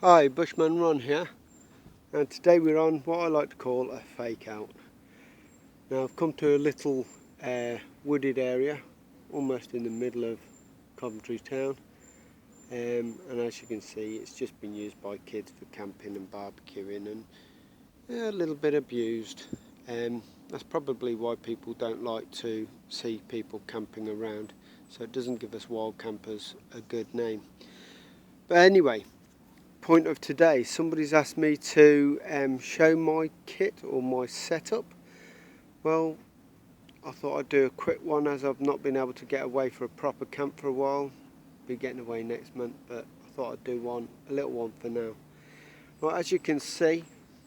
Hi, Bushman Ron here, and today we're on what I like to call a fake out. Now I've come to a little wooded area, almost in the middle of Coventry town, and as you can see it's just been used by kids for camping and barbecuing and a little bit abused. That's probably why people don't like to see people camping around, so it doesn't give us wild campers a good name. But anyway, point of today, somebody's asked me to show my kit or my setup. Well, I thought I'd do a quick one as I've not been able to get away for a proper camp for a while. Be getting away next month, but I thought I'd do a little one for now. Well, as you can see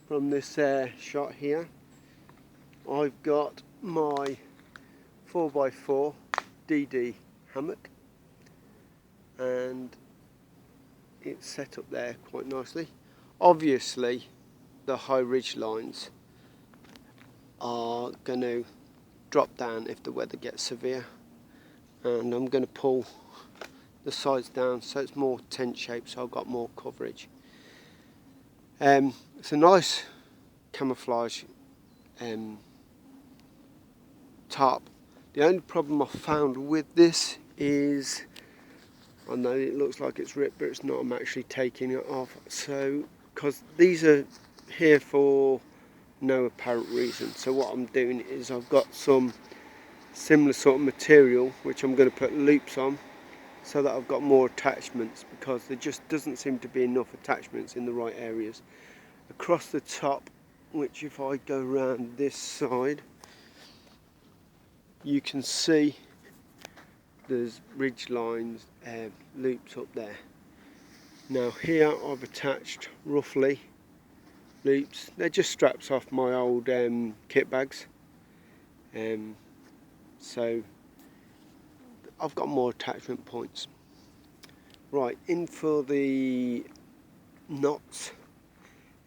from this shot here, I've got my 4x4 DD hammock and it's set up there quite nicely. Obviously the high ridge lines are going to drop down if the weather gets severe, and I'm going to pull the sides down so it's more tent shaped, so I've got more coverage. It's a nice camouflage tarp. The only problem I've found with this is, I know it looks like it's ripped, but it's not. I'm actually taking it off. So, because these are here for no apparent reason. So what I'm doing is I've got some similar sort of material which I'm going to put loops on so that I've got more attachments, because there just doesn't seem to be enough attachments in the right areas. Across the top, which if I go around this side, you can see there's ridge lines, loops up there. Now here I've attached roughly loops. They're just straps off my old kit bags. So I've got more attachment points. Right, in for the knots.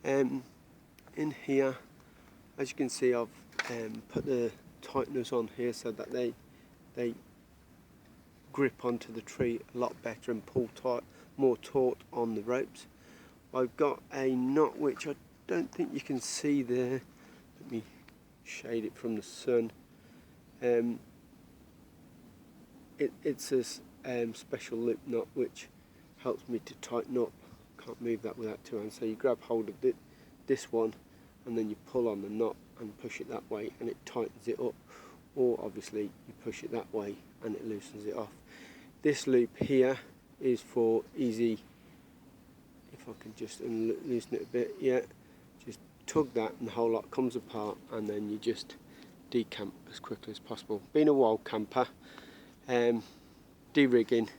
In here, as you can see, I've put the tighteners on here so that they grip onto the tree a lot better and pull tight, more taut on the ropes. I've got a knot which I don't think you can see there. Let me shade it from the sun. It's a special loop knot which helps me to tighten up. Can't move that without two hands. So you grab hold of this one and then you pull on the knot and push it that way and it tightens it up. Or obviously you push it that way and it loosens it off. This loop here is for easy, if I can just loosen it a bit, yeah, just tug that and the whole lot comes apart, and then you just decamp as quickly as possible. Being a wild camper, de-rigging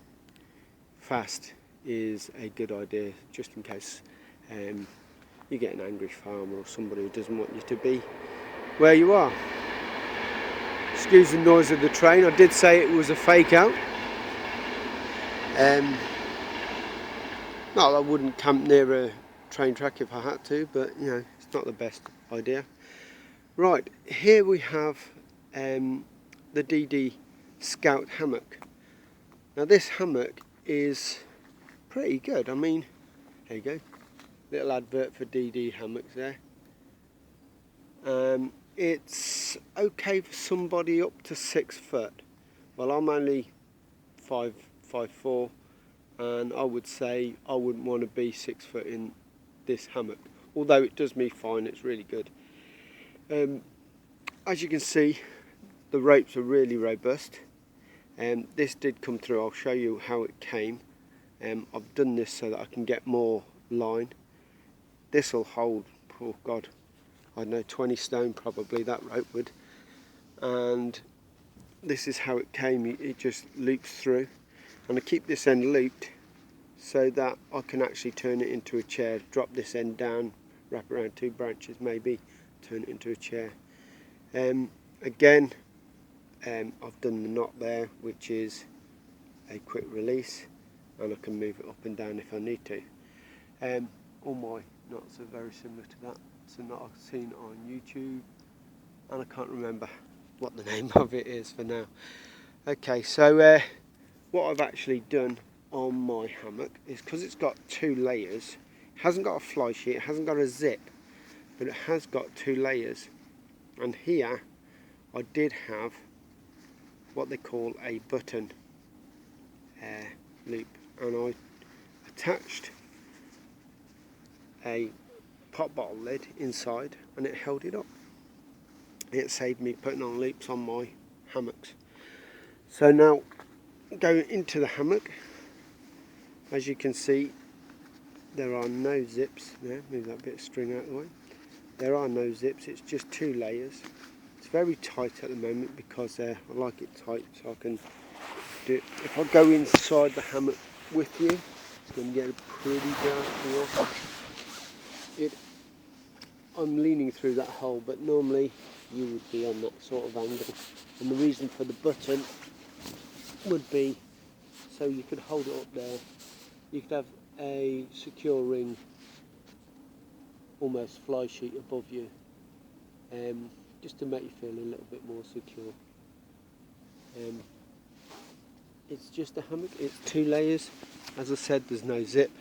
fast is a good idea, just in case you get an angry farmer or somebody who doesn't want you to be where you are. Excuse the noise of the train. I did say it was a fake out. No, I wouldn't camp near a train track if I had to, but you know, it's not the best idea. Right, here we have the DD Scout hammock. Now this hammock is pretty good. I mean, there you go, little advert for DD hammocks there. It's okay for somebody up to 6 foot. Well, I'm only 5'4", and I would say I wouldn't want to be 6 foot in this hammock, although it does me fine. It's really good. As you can see, the ropes are really robust, and this did come through. I'll show you how it came. I've done this so that I can get more line. This will hold, oh God, I don't know, 20 stone probably, that rope would. And this is how it came. It just loops through, and I keep this end looped so that I can actually turn it into a chair. Drop this end down, wrap around 2 branches maybe, turn it into a chair. Again, I've done the knot there, which is a quick release, and I can move it up and down if I need to. All my knots are very similar to that. It's a knot I've seen on YouTube, and I can't remember what the name of it is for now. Okay, so what I've actually done on my hammock is, because it's got 2 layers, Hasn't got a fly sheet, it hasn't got a zip, but it has got 2 layers. And here I did have what they call a button loop, and I attached a pop bottle lid inside and it held it up. It saved me putting on loops on my hammocks. So now going into the hammock, as you can see, there are no zips there. Move that bit of string out of the way. There are no zips, it's just 2 layers. It's very tight at the moment because I like it tight, so I can do it. If I go inside the hammock with you, it's going to get a pretty dark feel. I'm leaning through that hole, but normally you would be on that sort of angle. And the reason for the button would be so you could hold it up there. You could have a secure ring, almost fly sheet above you, just to make you feel a little bit more secure. It's just a hammock, it's 2 layers. As I said, there's no zip,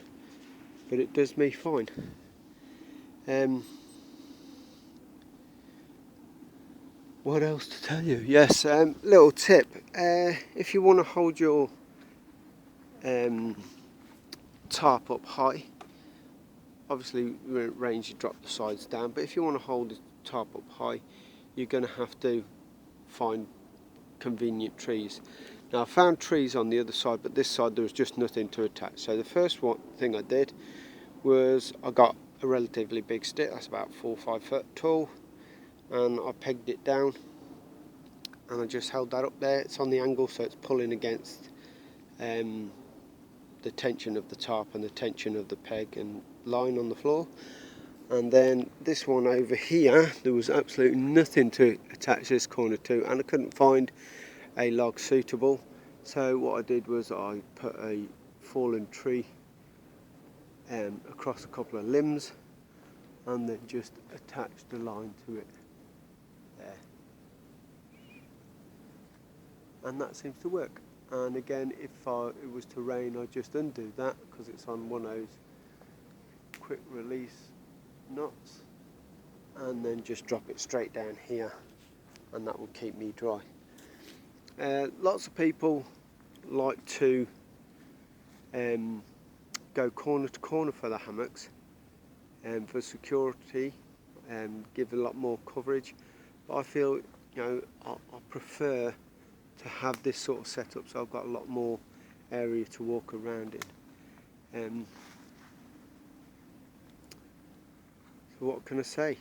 but it does me fine. What else to tell you? Yes, little tip. If you want to hold your tarp up high, obviously you're in range, you drop the sides down, but if you want to hold the tarp up high, you're going to have to find convenient trees. Now I found trees on the other side, but this side there was just nothing to attach. So the first thing I did was I got a relatively big stick, that's about 4 or 5 foot tall, and I pegged it down and I just held that up there. It's on the angle, so it's pulling against the tension of the tarp and the tension of the peg and line on the floor. And then this one over here, there was absolutely nothing to attach this corner to, and I couldn't find a log suitable. So what I did was I put a fallen tree across a couple of limbs and then just attached a line to it there. And that seems to work. And again, if it was to rain, I just undo that because it's on one of those quick release knots, and then just drop it straight down here, and that will keep me dry. Lots of people like to go corner to corner for the hammocks for security, give a lot more coverage, but I feel, I prefer to have this sort of setup, so I've got a lot more area to walk around in. So what can I say?